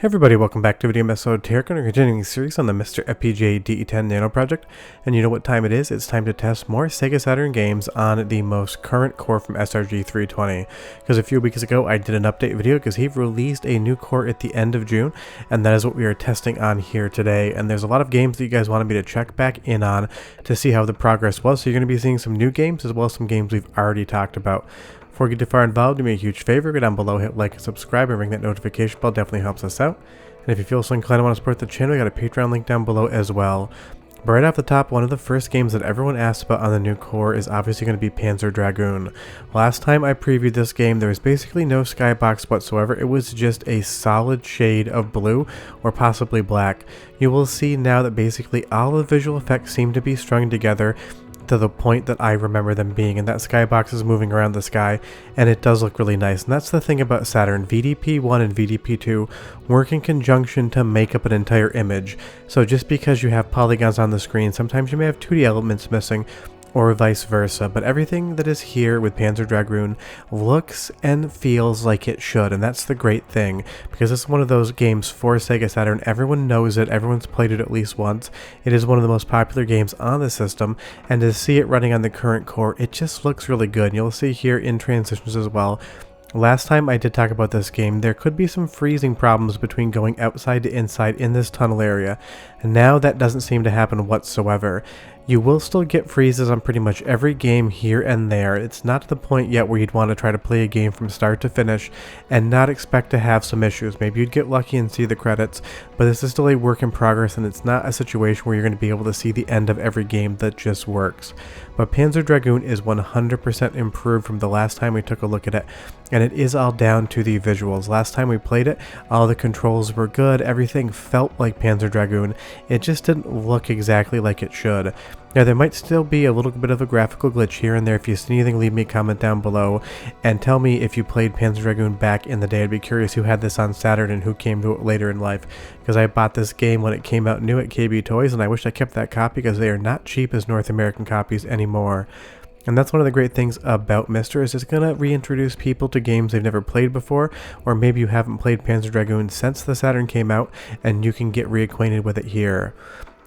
Hey everybody, welcome back to Video Episode Terrac, and we're continuing the series on the MiSter FPGA DE10 Nano project. And you know what time it is? It's time to test more Sega Saturn games on the most current core from Srg320. Because a few weeks ago I did an update video because he released a new core at the end of June, and that is what we are testing on here today. And there's a lot of games that you guys wanted me to check back in on to see how the progress was. So you're going to be seeing some new games as well as some games we've already talked about. Before we get too far involved, do me a huge favor, go down below, hit like and subscribe, and ring that notification bell, definitely helps us out. And if you feel so inclined to want to support the channel, we got a Patreon link down below as well. But right off the top, one of the first games that everyone asked about on the new core is obviously going to be Panzer Dragoon. Last time I previewed this game, there was basically no skybox whatsoever. It was just a solid shade of blue or possibly black. You will see now that basically all the visual effects seem to be strung together to the point that I remember them being, and that skybox is moving around the sky, and it does look really nice. And that's the thing about Saturn. VDP1 and VDP2 work in conjunction to make up an entire image. So just because you have polygons on the screen, sometimes you may have 2D elements missing, or vice versa, but everything that is here with Panzer Dragoon looks and feels like it should, and that's the great thing, because it's one of those games for Sega Saturn. Everyone knows it, everyone's played it at least once. It is one of the most popular games on the system, and to see it running on the current core, it just looks really good. And you'll see here in transitions as well. Last time I did talk about this game, there could be some freezing problems between going outside to inside in this tunnel area, and now that doesn't seem to happen whatsoever. You will still get freezes on pretty much every game here and there. It's not to the point yet where you'd want to try to play a game from start to finish and not expect to have some issues. Maybe you'd get lucky and see the credits, but this is still a work in progress, and it's not a situation where you're going to be able to see the end of every game that just works. But Panzer Dragoon is 100% improved from the last time we took a look at it, and it is all down to the visuals. Last time we played it, all the controls were good, everything felt like Panzer Dragoon. It just didn't look exactly like it should. Now, there might still be a little bit of a graphical glitch here and there. If you see anything, leave me a comment down below and tell me if you played Panzer Dragoon back in the day. I'd be curious who had this on Saturn and who came to it later in life, because I bought this game when it came out new at KB Toys, and I wish I kept that copy because they are not cheap as North American copies anymore. And that's one of the great things about MiSter, is it's going to reintroduce people to games they've never played before, or maybe you haven't played Panzer Dragoon since the Saturn came out, and you can get reacquainted with it here.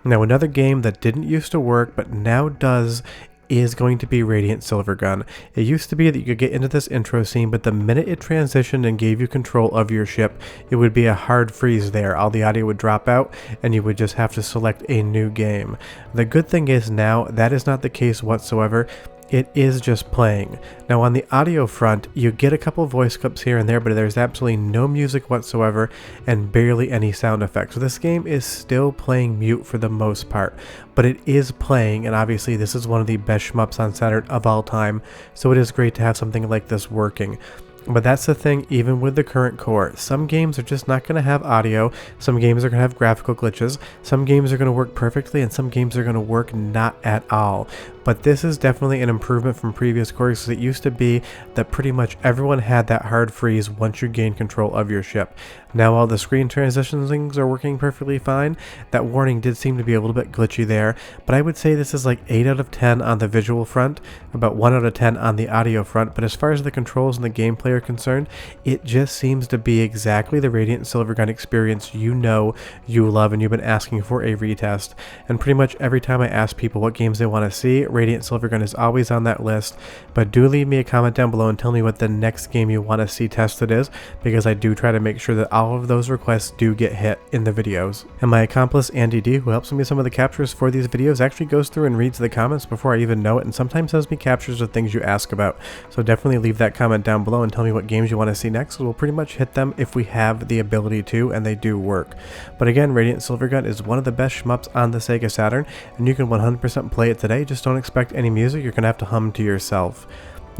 Now, another game that didn't used to work but now does is going to be Radiant Silvergun. It used to be that you could get into this intro scene, but the minute it transitioned and gave you control of your ship, it would be a hard freeze there. All the audio would drop out and you would just have to select a new game. The good thing is now that is not the case whatsoever. It is just playing. Now, on the audio front, you get a couple voice clips here and there, but there's absolutely no music whatsoever and barely any sound effects. So this game is still playing mute for the most part, but it is playing, and obviously this is one of the best shmups on Saturn of all time, so it is great to have something like this working. But that's the thing, even with the current core, some games are just not going to have audio, some games are going to have graphical glitches, some games are going to work perfectly, and some games are going to work not at all. But this is definitely an improvement from previous cores, because it used to be that pretty much everyone had that hard freeze once you gain control of your ship. Now all the screen transitions things are working perfectly fine. That warning did seem to be a little bit glitchy there, but I would say this is like 8 out of 10 on the visual front, about 1 out of 10 on the audio front. But as far as the controls and the gameplay are concerned, it just seems to be exactly the Radiant Silvergun experience you know, you love, and you've been asking for a retest. And pretty much every time I ask people what games they want to see, Radiant Silvergun is always on that list. But do leave me a comment down below and tell me what the next game you want to see tested is, because I do try to make sure that all of those requests do get hit in the videos. And my accomplice Andy D, who helps me with some of the captures for these videos, actually goes through and reads the comments before I even know it, and sometimes sends me captures of things you ask about. So definitely leave that comment down below and tell me what games you want to see next, because we'll pretty much hit them if we have the ability to, and they do work. But again, Radiant Silvergun is one of the best shmups on the Sega Saturn, and you can 100% play it today. Just don't expect any music, you're going to have to hum to yourself.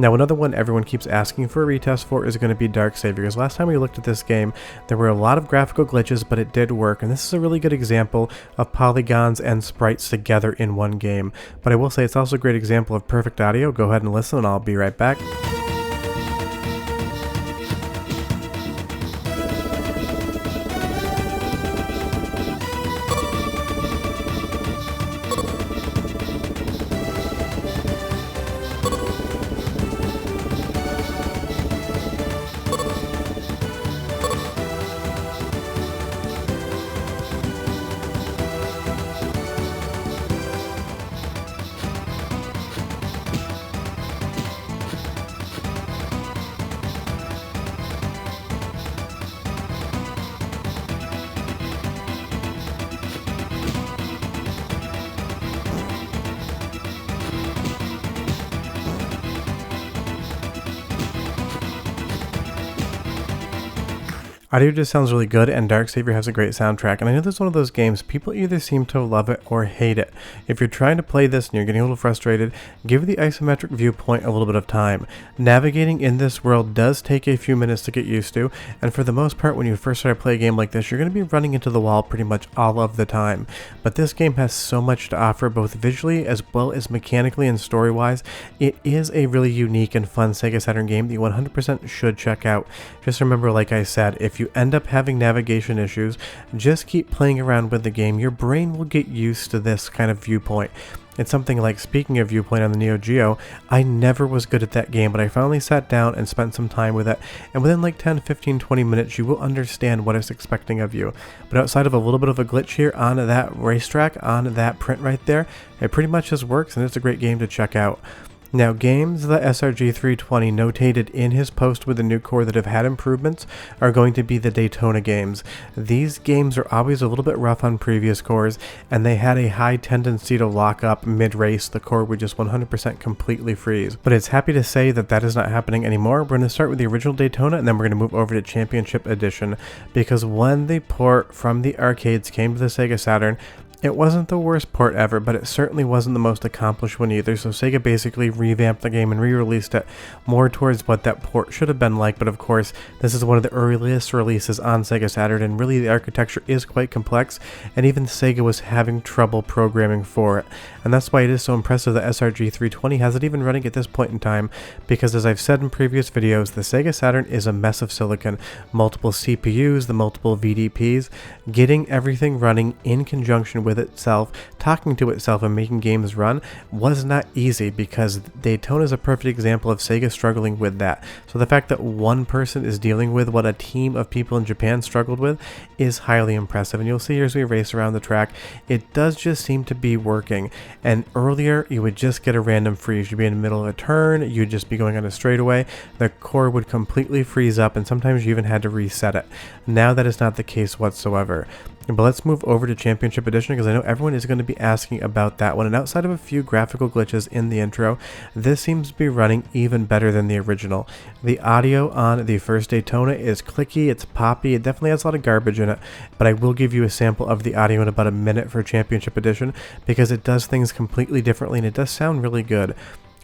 Now, another one everyone keeps asking for a retest for is going to be Dark Savior, because last time we looked at this game, there were a lot of graphical glitches, but it did work, and this is a really good example of polygons and sprites together in one game. But I will say it's also a great example of perfect audio. Go ahead and listen, and I'll be right back. Audio just sounds really good, and Dark Savior has a great soundtrack, and I know this is one of those games people either seem to love it or hate it. If you're trying to play this and you're getting a little frustrated, give the isometric viewpoint a little bit of time. Navigating in this world does take a few minutes to get used to, and for the most part when you first start to play a game like this, you're going to be running into the wall pretty much all of the time. But this game has so much to offer, both visually as well as mechanically and story-wise. It is a really unique and fun Sega Saturn game that you 100% should check out. Just remember, like I said, if you end up having navigation issues, just keep playing around with the game. Your brain will get used to this kind of viewpoint. It's something like, speaking of viewpoint on the Neo Geo, I never was good at that game, but I finally sat down and spent some time with it, and within like 10, 15, 20 minutes you will understand what it's expecting of you. But outside of a little bit of a glitch here on that racetrack, on that print right there, it pretty much just works, and it's a great game to check out. Now, games that Srg320 notated in his post with the new core that have had improvements are going to be the Daytona games. These games are always a little bit rough on previous cores, and they had a high tendency to lock up mid-race. The core would just 100% completely freeze. But it's happy to say that that is not happening anymore. We're going to start with the original Daytona, and then we're going to move over to Championship Edition, because when the port from the arcades came to the Sega Saturn, it wasn't the worst port ever, but it certainly wasn't the most accomplished one either, so Sega basically revamped the game and re-released it more towards what that port should have been like. But of course, this is one of the earliest releases on Sega Saturn, and really the architecture is quite complex, and even Sega was having trouble programming for it. And that's why it is so impressive that Srg320 has it even running at this point in time, because as I've said in previous videos, the Sega Saturn is a mess of silicon. Multiple CPUs, the multiple VDPs, getting everything running in conjunction with itself, talking to itself and making games run was not easy, because Daytona is a perfect example of Sega struggling with that. So the fact that one person is dealing with what a team of people in Japan struggled with is highly impressive, and you'll see here as we race around the track, it does just seem to be working. And earlier you would just get a random freeze. You'd be in the middle of a turn, you'd just be going on a straightaway, the core would completely freeze up, and sometimes you even had to reset it. Now that is not the case whatsoever. But let's move over to Championship Edition, because I know everyone is going to be asking about that one, and outside of a few graphical glitches in the intro, this seems to be running even better than the original. The audio on the first Daytona is clicky, it's poppy, it definitely has a lot of garbage in it, but I will give you a sample of the audio in about a minute for Championship Edition, because it does things completely differently and it does sound really good.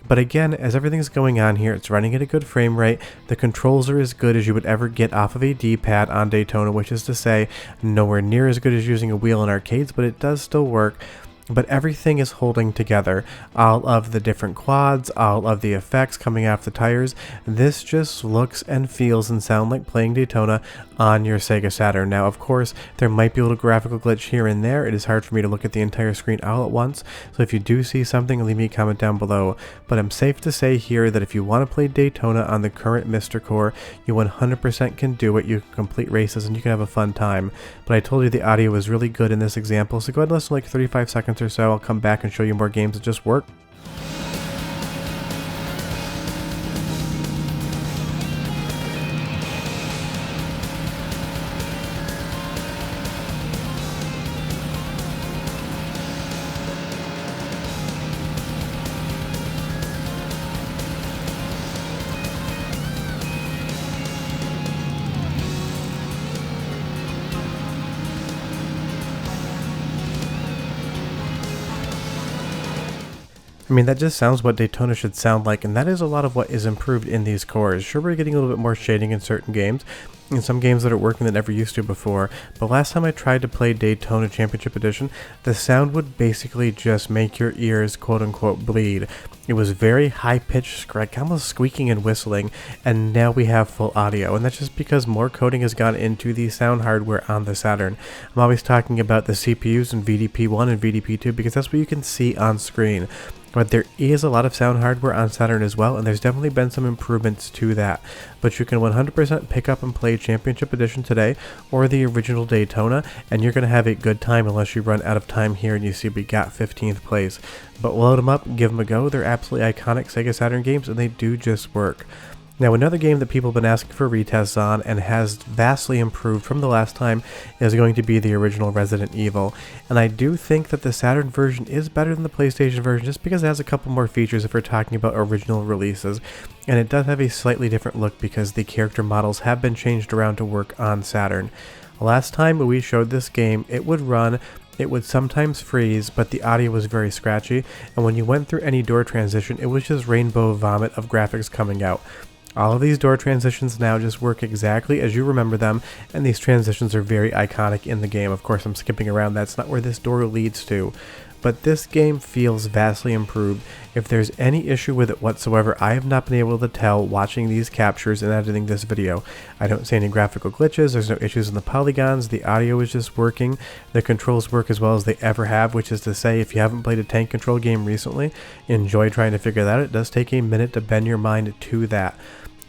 But again, as everything's going on here, it's running at a good frame rate, the controls are as good as you would ever get off of a D-pad on Daytona, which is to say, nowhere near as good as using a wheel in arcades, but it does still work. But everything is holding together. All of the different quads, all of the effects coming off the tires, this just looks and feels and sounds like playing Daytona on your Sega Saturn. Now, of course, there might be a little graphical glitch here and there. It is hard for me to look at the entire screen all at once, so if you do see something, leave me a comment down below. But I'm safe to say here that if you want to play Daytona on the current MiSter core, you 100% can do it. You can complete races and you can have a fun time. But I told you the audio was really good in this example, so go ahead and listen to like 35 seconds or so. I'll come back and show you more games that just work. I mean, that just sounds what Daytona should sound like, and that is a lot of what is improved in these cores. Sure, we're getting a little bit more shading in certain games, in some games that are working that never used to before, but last time I tried to play Daytona Championship Edition, the sound would basically just make your ears quote-unquote bleed. It was very high-pitched, like almost squeaking and whistling, and now we have full audio, and that's just because more coding has gone into the sound hardware on the Saturn. I'm always talking about the CPUs in VDP1 and VDP2 because that's what you can see on screen. But there is a lot of sound hardware on Saturn as well, and there's definitely been some improvements to that. But you can 100% pick up and play Championship Edition today, or the original Daytona, and you're going to have a good time unless you run out of time here and you see we got 15th place. But load them up, give them a go, they're absolutely iconic Sega Saturn games, and they do just work. Now, another game that people have been asking for retests on and has vastly improved from the last time is going to be the original Resident Evil. And I do think that the Saturn version is better than the PlayStation version just because it has a couple more features if we're talking about original releases. And it does have a slightly different look because the character models have been changed around to work on Saturn. Last time we showed this game, it would run, it would sometimes freeze, but the audio was very scratchy, and when you went through any door transition, it was just rainbow vomit of graphics coming out. All of these door transitions now just work exactly as you remember them, and these transitions are very iconic in the game. Of course, I'm skipping around, that's not where this door leads to. But this game feels vastly improved. If there's any issue with it whatsoever, I have not been able to tell watching these captures and editing this video. I don't see any graphical glitches, there's no issues in the polygons, the audio is just working, the controls work as well as they ever have, which is to say if you haven't played a tank control game recently, enjoy trying to figure that out. It does take a minute to bend your mind to that.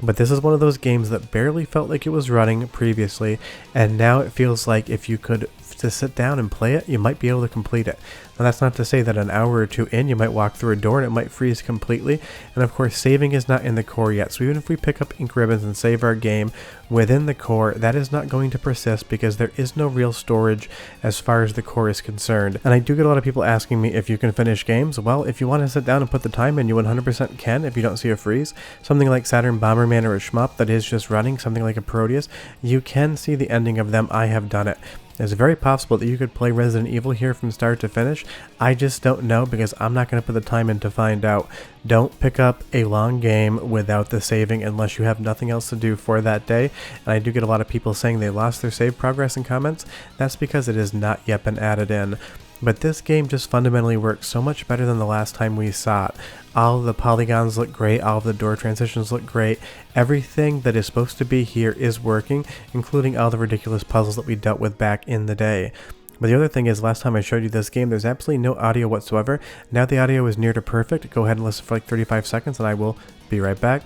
But this is one of those games that barely felt like it was running previously, and now it feels like if you could just sit down and play it, you might be able to complete it. Now that's not to say that an hour or two in, you might walk through a door and it might freeze completely, and of course saving is not in the core yet, so even if we pick up ink ribbons and save our game within the core, that is not going to persist because there is no real storage as far as the core is concerned. And I do get a lot of people asking me if you can finish games. Well, if you want to sit down and put the time in, you 100% can if you don't see a freeze. Something like Saturn Bomberman or a shmup that is just running, something like a Proteus, you can see the ending of them. I have done it. It's very possible that you could play Resident Evil here from start to finish. I just don't know because I'm not going to put the time in to find out. Don't pick up a long game without the saving unless you have nothing else to do for that day. And I do get a lot of people saying they lost their save progress in comments. That's because it has not yet been added in. But this game just fundamentally works so much better than the last time we saw it. All of the polygons look great, all of the door transitions look great, everything that is supposed to be here is working, including all the ridiculous puzzles that we dealt with back in the day. But the other thing is, last time I showed you this game, there's absolutely no audio whatsoever. Now the audio is near to perfect. Go ahead and listen for like 35 seconds and I will be right back.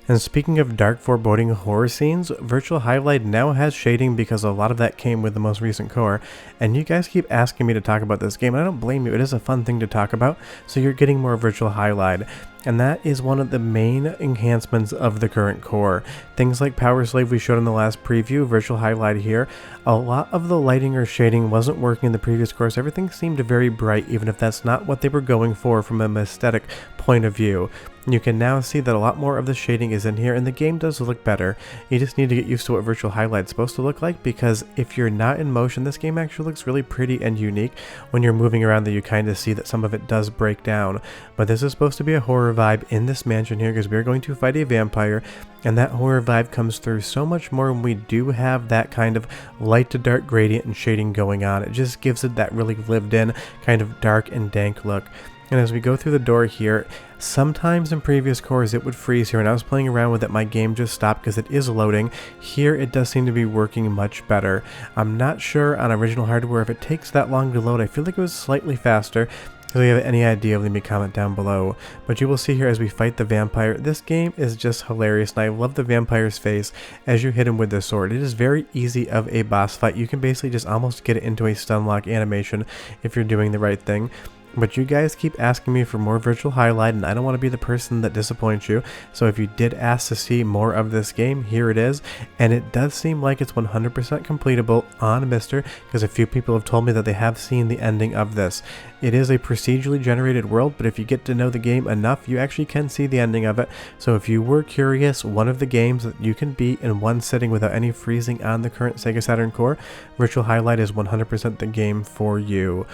And speaking of dark foreboding horror scenes, Virtual Highlight now has shading because a lot of that came with the most recent core, and you guys keep asking me to talk about this game, and I don't blame you, it is a fun thing to talk about, so you're getting more Virtual Highlight. And that is one of the main enhancements of the current core. Things like Power Slave we showed in the last preview, Virtual Highlight here, a lot of the lighting or shading wasn't working in the previous core, so everything seemed very bright, even if that's not what they were going for from an aesthetic point of view. You can now see that a lot more of the shading is in here, and the game does look better. You just need to get used to what Virtual Highlight is supposed to look like, because if you're not in motion, this game actually looks really pretty and unique. When you're moving around there, you kind of see that some of it does break down. But this is supposed to be a horror vibe in this mansion here, because we're going to fight a vampire, and that horror vibe comes through so much more when we do have that kind of light to dark gradient and shading going on. It just gives it that really lived in, kind of dark and dank look. And as we go through the door here, sometimes in previous cores it would freeze here, and I was playing around with it, my game just stopped because it is loading. Here it does seem to be working much better. I'm not sure on original hardware if it takes that long to load. I feel like it was slightly faster. If you have any idea, leave me a comment down below. But you will see here as we fight the vampire, this game is just hilarious, and I love the vampire's face as you hit him with the sword. It is very easy of a boss fight. You can basically just almost get it into a stun lock animation if you're doing the right thing. But you guys keep asking me for more Virtual Highlight, and I don't want to be the person that disappoints you. So if you did ask to see more of this game, here it is. And it does seem like it's 100% completable on MiSter, because a few people have told me that they have seen the ending of this. It is a procedurally generated world, but if you get to know the game enough, you actually can see the ending of it. So if you were curious, one of the games that you can beat in one sitting without any freezing on the current Sega Saturn core, Virtual Highlight is 100% the game for you.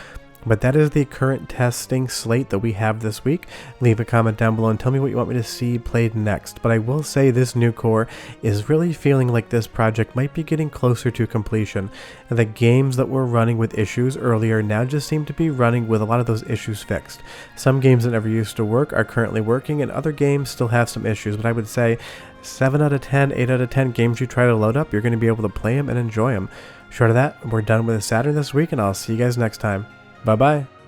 But that is the current testing slate that we have this week. Leave a comment down below and tell me what you want me to see played next. But I will say this new core is really feeling like this project might be getting closer to completion. And the games that were running with issues earlier now just seem to be running with a lot of those issues fixed. Some games that never used to work are currently working, and other games still have some issues. But I would say 7 out of 10, 8 out of 10 games you try to load up, you're going to be able to play them and enjoy them. Short of that, we're done with the Saturn this week, and I'll see you guys next time. Bye-bye.